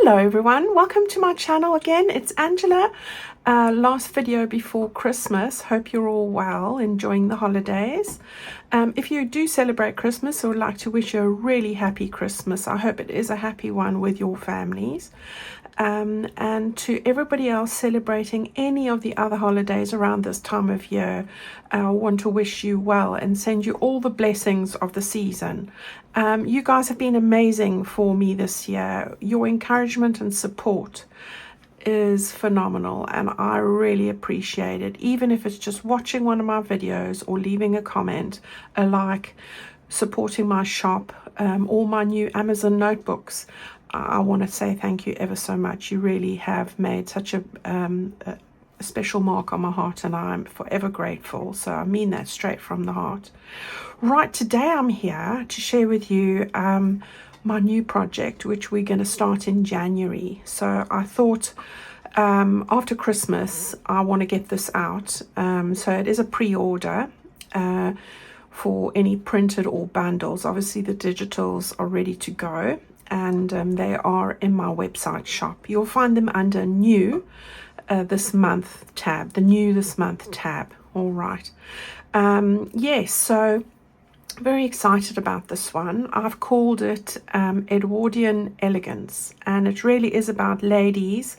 Hello everyone, welcome to my channel again. It's Angela. Last video before Christmas. Hope you're all well, enjoying the holidays. If you do celebrate Christmas or would like to wish you a really happy Christmas, I hope it is a happy one with your families. And to everybody else celebrating any of the other holidays around this time of year, I want to wish you well and send you all the blessings of the season. You guys have been amazing for me this year. Your encouragement and support is phenomenal and I really appreciate it, even if it's just watching one of my videos or leaving a comment, a like, supporting my shop, all my new Amazon notebooks. I want to say thank you ever so much. You really have made such a special mark on my heart and I'm forever grateful. So I mean that straight from the heart. Right, today I'm here to share with you my new project, which we're going to start in January. So I thought after Christmas I want to get this out. So it is a pre-order for any printed or bundles. Obviously the digitals are ready to go and they are in my website shop. You'll find them under new this month tab, the new this month tab. All right. Yes, so very excited about this one. I've called it Edwardian Elegance, and it really is about ladies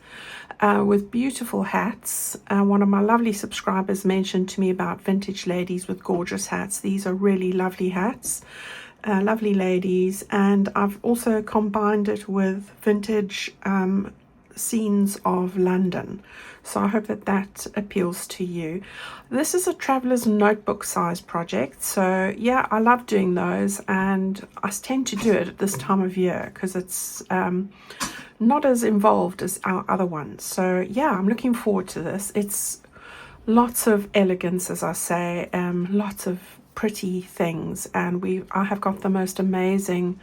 with beautiful hats. One of my lovely subscribers mentioned to me about vintage ladies with gorgeous hats. These are really lovely hats, lovely ladies, and I've also combined it with vintage scenes of London. So I hope that that appeals to you. This is a traveler's notebook size project. So yeah, I love doing those and I tend to do it at this time of year because it's not as involved as our other ones. So yeah, I'm looking forward to this. It's lots of elegance, as I say, lots of pretty things, and I have got the most amazing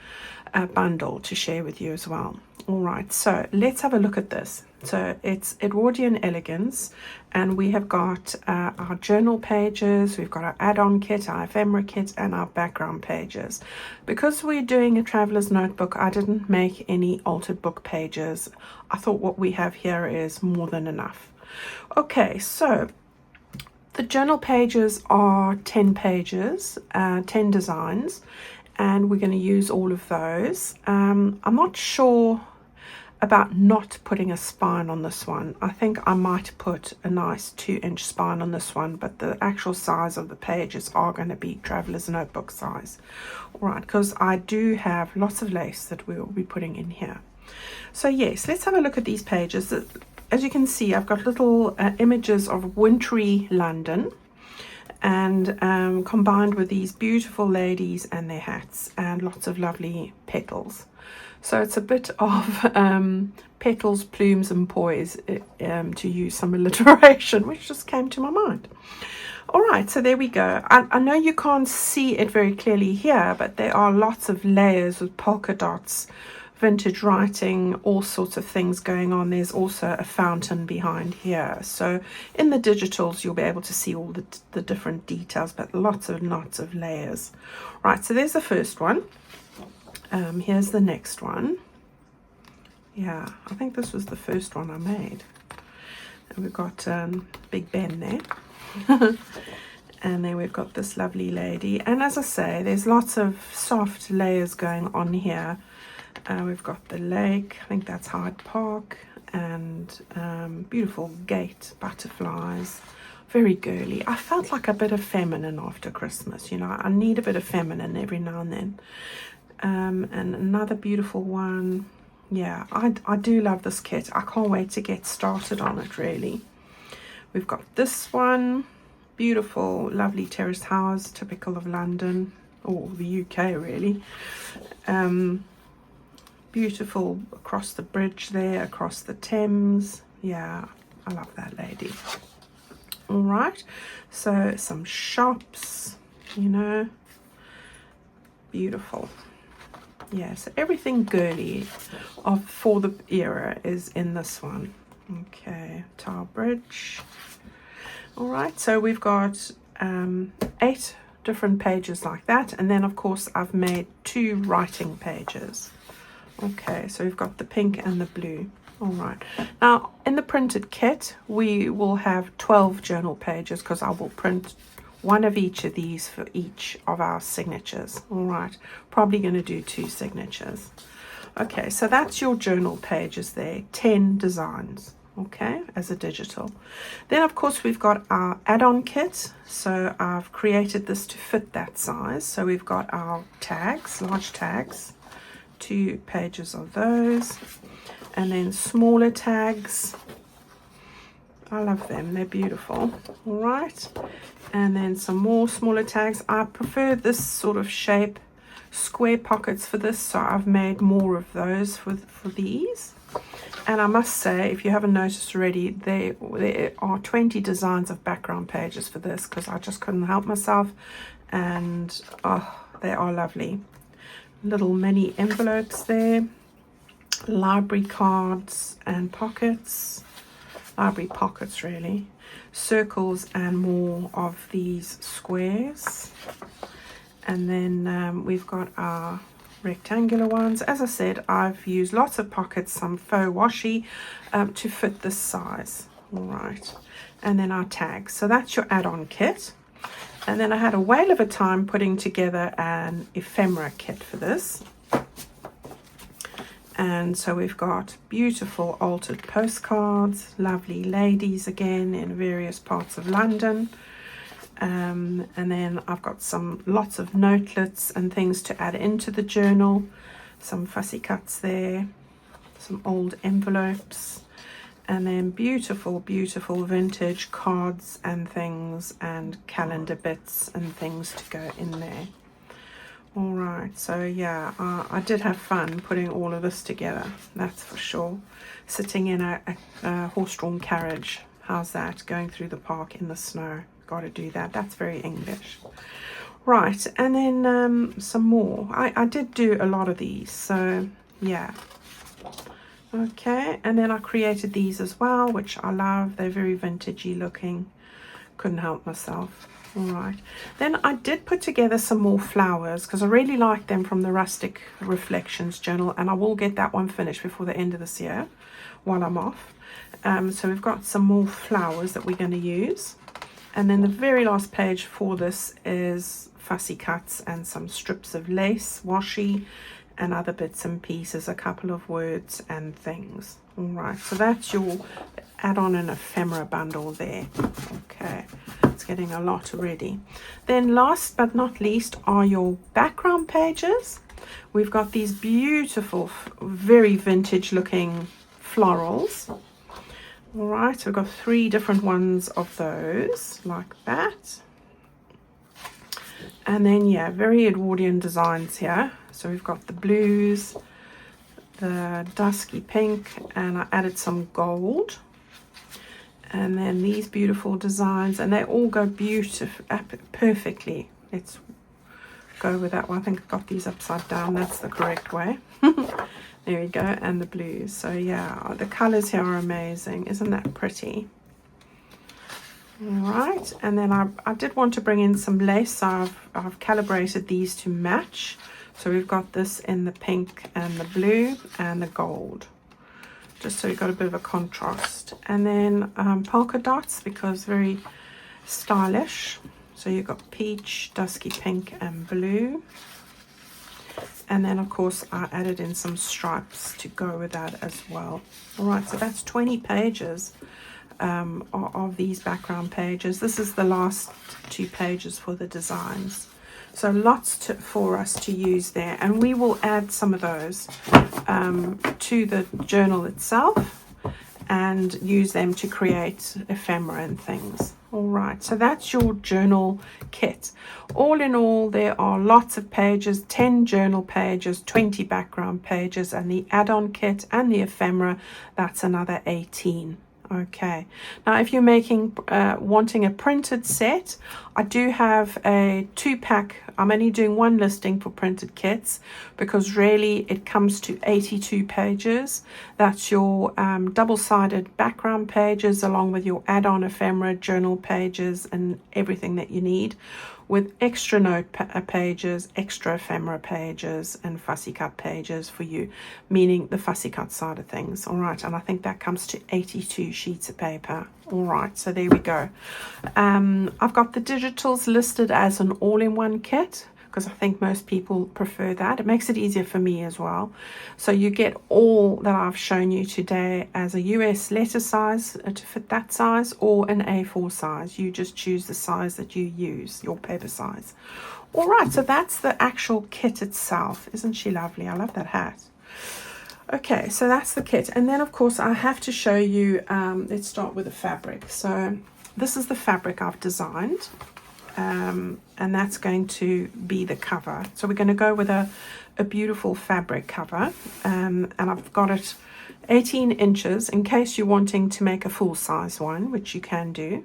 bundle to share with you as well. All right, so let's have a look at this. So it's Edwardian Elegance, and we have got our journal pages, we've got our add-on kit, our ephemera kit, and our background pages. Because we're doing a traveler's notebook, I didn't make any altered book pages. I thought what we have here is more than enough. Okay, so the journal pages are 10 pages, 10 designs, and we're going to use all of those. I'm not sure about not putting a spine on this one. I think I might put a nice 2-inch spine on this one, but the actual size of the pages are going to be traveler's notebook size. All right, because I do have lots of lace that we will be putting in here. So yes, let's have a look at these pages. As you can see, I've got little images of wintry London, and combined with these beautiful ladies and their hats and lots of lovely petals. So it's a bit of petals, plumes and poise, to use some alliteration, which just came to my mind. All right, so there we go. I know you can't see it very clearly here, but there are lots of layers with polka dots, vintage writing, all sorts of things going on. There's also a fountain behind here. So in the digitals, you'll be able to see all the different details, but lots of layers. Right, so there's the first one. Here's the next one. Yeah, I think this was the first one I made. And we've got Big Ben there. And then we've got this lovely lady. And as I say, there's lots of soft layers going on here. We've got the lake, I think that's Hyde Park, and beautiful gate butterflies, very girly. I felt like a bit of feminine after Christmas, you know, I need a bit of feminine every now and then. And another beautiful one. Yeah, I do love this kit. I can't wait to get started on it, really. We've got this one, beautiful, lovely terraced house, typical of London, or the UK, really. Beautiful across the bridge there, across the Thames. Yeah, I love that lady. All right, so some shops, you know, beautiful. Yeah, so everything girly for the era is in this one. Okay, Tower Bridge. All right, so we've got 8 different pages like that, and then of course I've made 2 writing pages. Okay, so we've got the pink and the blue. All right. Now, in the printed kit, we will have 12 journal pages because I will print one of each of these for each of our signatures. All right. Probably going to do 2 signatures. Okay, so that's your journal pages there. 10 designs. Okay, as a digital. Then, of course, we've got our add-on kit. So I've created this to fit that size. So we've got our tags, large tags. 2 pages of those, and then smaller tags. I love them, they're beautiful. All right, and then some more smaller tags. I prefer this sort of shape, square pockets for this, so I've made more of those for these. And I must say, if you haven't noticed already, there are 20 designs of background pages for this because I just couldn't help myself, and oh, they are lovely. Little mini envelopes there, library cards and pockets, library pockets really, circles and more of these squares. And then we've got our rectangular ones. As I said, I've used lots of pockets, some faux washi to fit this size. All right, and then our tags. So that's your add-on kit. And then I had a whale of a time putting together an ephemera kit for this. And so we've got beautiful altered postcards, lovely ladies again in various parts of London. And then I've got lots of notelets and things to add into the journal. Some fussy cuts there, some old envelopes. And then beautiful, beautiful vintage cards and things and calendar bits and things to go in there. All right, so yeah, I did have fun putting all of this together, that's for sure. Sitting in a horse-drawn carriage, how's that? Going through the park in the snow, got to do that, that's very English. Right, and then some more. I did do a lot of these, so yeah. Okay, and then I created these as well, which I love. They're very vintagey looking. Couldn't help myself. All right. Then I did put together some more flowers because I really like them from the Rustic Reflections journal, and I will get that one finished before the end of this year while I'm off. So we've got some more flowers that we're going to use. And then the very last page for this is fussy cuts and some strips of lace, washi, and other bits and pieces, a couple of words and things. All right, so that's your add-on and ephemera bundle there. Okay, it's getting a lot ready. Then last but not least are your background pages. We've got these beautiful, very vintage looking florals. All right, so we've got 3 different ones of those, like that. And then, yeah, very Edwardian designs here. So we've got the blues, the dusky pink, and I added some gold. And then these beautiful designs, and they all go perfectly. Let's go with that one. I think I got these upside down. That's the correct way. There we go, and the blues. So yeah, the colors here are amazing. Isn't that pretty? All right, and then I did want to bring in some lace, so I've calibrated these to match. So we've got this in the pink and the blue and the gold, just so you've got a bit of a contrast. And then polka dots, because very stylish. So you've got peach, dusky pink and blue. And then of course I added in some stripes to go with that as well. All right, so that's 20 pages of these background pages. This is the last 2 pages for the designs. So lots for us to use there, and we will add some of those to the journal itself and use them to create ephemera and things. All right, so that's your journal kit. All in all, there are lots of pages, 10 journal pages, 20 background pages, and the add-on kit and the ephemera, that's another 18. Okay, now if you're wanting a printed set, I do have a 2-pack. I'm only doing one listing for printed kits because really it comes to 82 pages. That's your double-sided background pages along with your add-on ephemera journal pages and everything that you need. with extra note pages, extra ephemera pages, and fussy cut pages for you, meaning the fussy cut side of things. All right, and I think that comes to 82 sheets of paper. All right, so there we go. I've got the digitals listed as an all-in-one kit, because I think most people prefer that. It makes it easier for me as well. So you get all that I've shown you today as a US letter size to fit that size, or an A4 size. You just choose the size that you use, your paper size. All right, so that's the actual kit itself. Isn't she lovely? I love that hat. Okay, so that's the kit. And then, of course, I have to show you, let's start with the fabric. So this is the fabric I've designed. And that's going to be the cover. So we're going to go with a beautiful fabric cover, and I've got it 18 inches in case you're wanting to make a full size one, which you can do.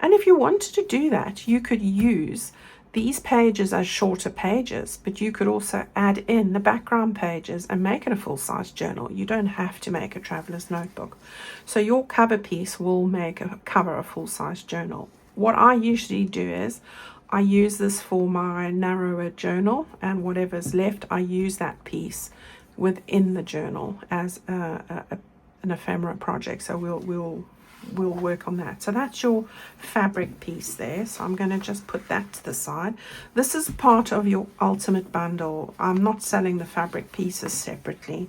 And if you wanted to do that, you could use these pages as shorter pages, but you could also add in the background pages and make it a full size journal. You don't have to make a traveler's notebook. So your cover piece will make a cover a full size journal. What I usually do is I use this for my narrower journal, and whatever's left, I use that piece within the journal as an ephemera project. So we'll work on that. So that's your fabric piece there. So I'm going to just put that to the side. This is part of your ultimate bundle. I'm not selling the fabric pieces separately.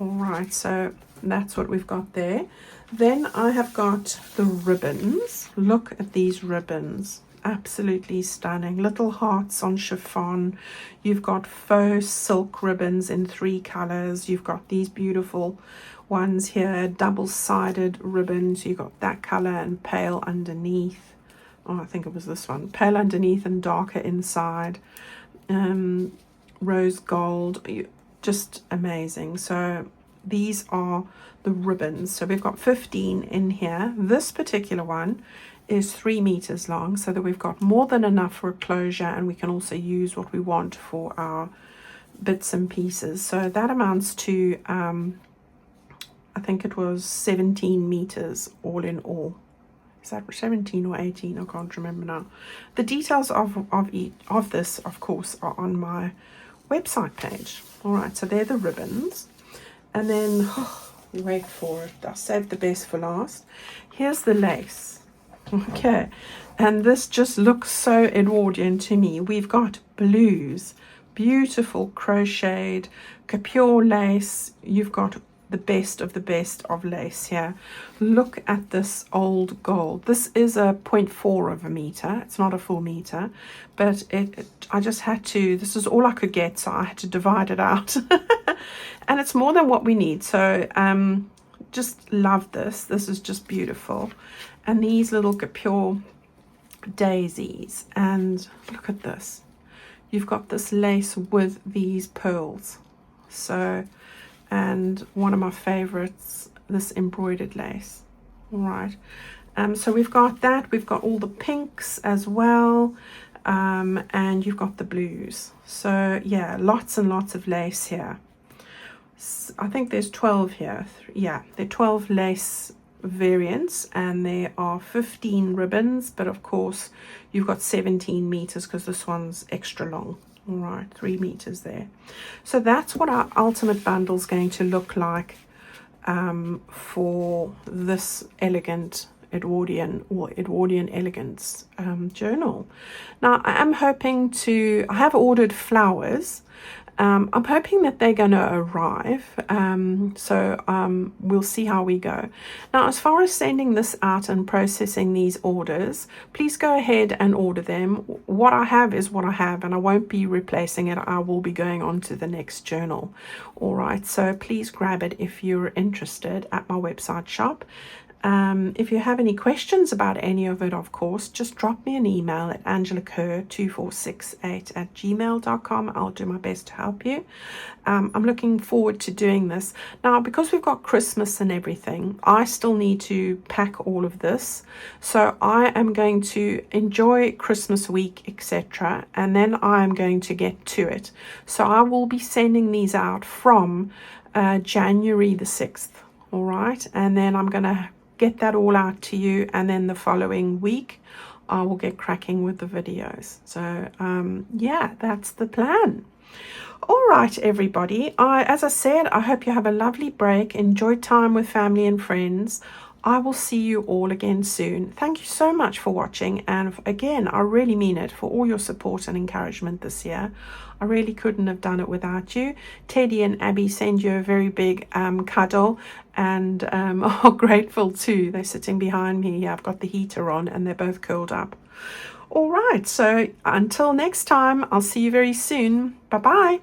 All right, so that's what we've got there. Then I have got the ribbons. Look at these ribbons. Absolutely stunning. Little hearts on chiffon. You've got faux silk ribbons in 3 colors. You've got these beautiful ones here, double-sided ribbons. You've got that color and pale underneath. Oh, I think it was this one. Pale underneath and darker inside. Rose gold. Just amazing. So these are the ribbons. So we've got 15 in here. This particular one is 3 meters long, so that we've got more than enough for a closure, and we can also use what we want for our bits and pieces. So that amounts to I think it was 17 meters all in all. Is that 17 or 18? I can't remember now. The details of this, of course, are on my website page. All right, so they're the ribbons. And then, wait for it, I saved the best for last. Here's the lace. Okay, and this just looks so Edwardian to me. We've got blues, beautiful crocheted couture lace. You've got the best of lace here. Look at this old gold. This is a 0.4 of a meter. It's not a full meter, but I just had to, this is all I could get, so I had to divide it out. And it's more than what we need. So just love this. This is just beautiful. And these little couture daisies, and look at this. You've got this lace with these pearls. So, and one of my favorites, this embroidered lace. All right. So we've got that. We've got all the pinks as well. And you've got the blues. So yeah, lots and lots of lace here. I think there's 12 here. Yeah, there are 12 lace variants, and there are 15 ribbons, but of course you've got 17 meters because this one's extra long. All right, 3 meters there. So that's what our ultimate bundle is going to look like for this elegant Edwardian or Edwardian Elegance journal. Now I have ordered flowers. I'm hoping that they're going to arrive, so we'll see how we go. Now, as far as sending this out and processing these orders, please go ahead and order them. What I have is what I have, and I won't be replacing it. I will be going on to the next journal. All right, so please grab it if you're interested at my website shop. If you have any questions about any of it, of course, just drop me an email at angelakerr2468@gmail.com. I'll do my best to help you. I'm looking forward to doing this. Now, because we've got Christmas and everything, I still need to pack all of this. So I am going to enjoy Christmas week, etc. And then I am going to get to it. So I will be sending these out from January the 6th. All right. And then I'm going to get that all out to you, and then the following week I will get cracking with the videos. So yeah, that's the plan. All right, everybody. As I said, I hope you have a lovely break. Enjoy time with family and friends. I will see you all again soon. Thank you so much for watching. And again, I really mean it, for all your support and encouragement this year. I really couldn't have done it without you. Teddy and Abby send you a very big cuddle and are grateful too. They're sitting behind me. I've got the heater on and they're both curled up. All right, so until next time, I'll see you very soon. Bye-bye.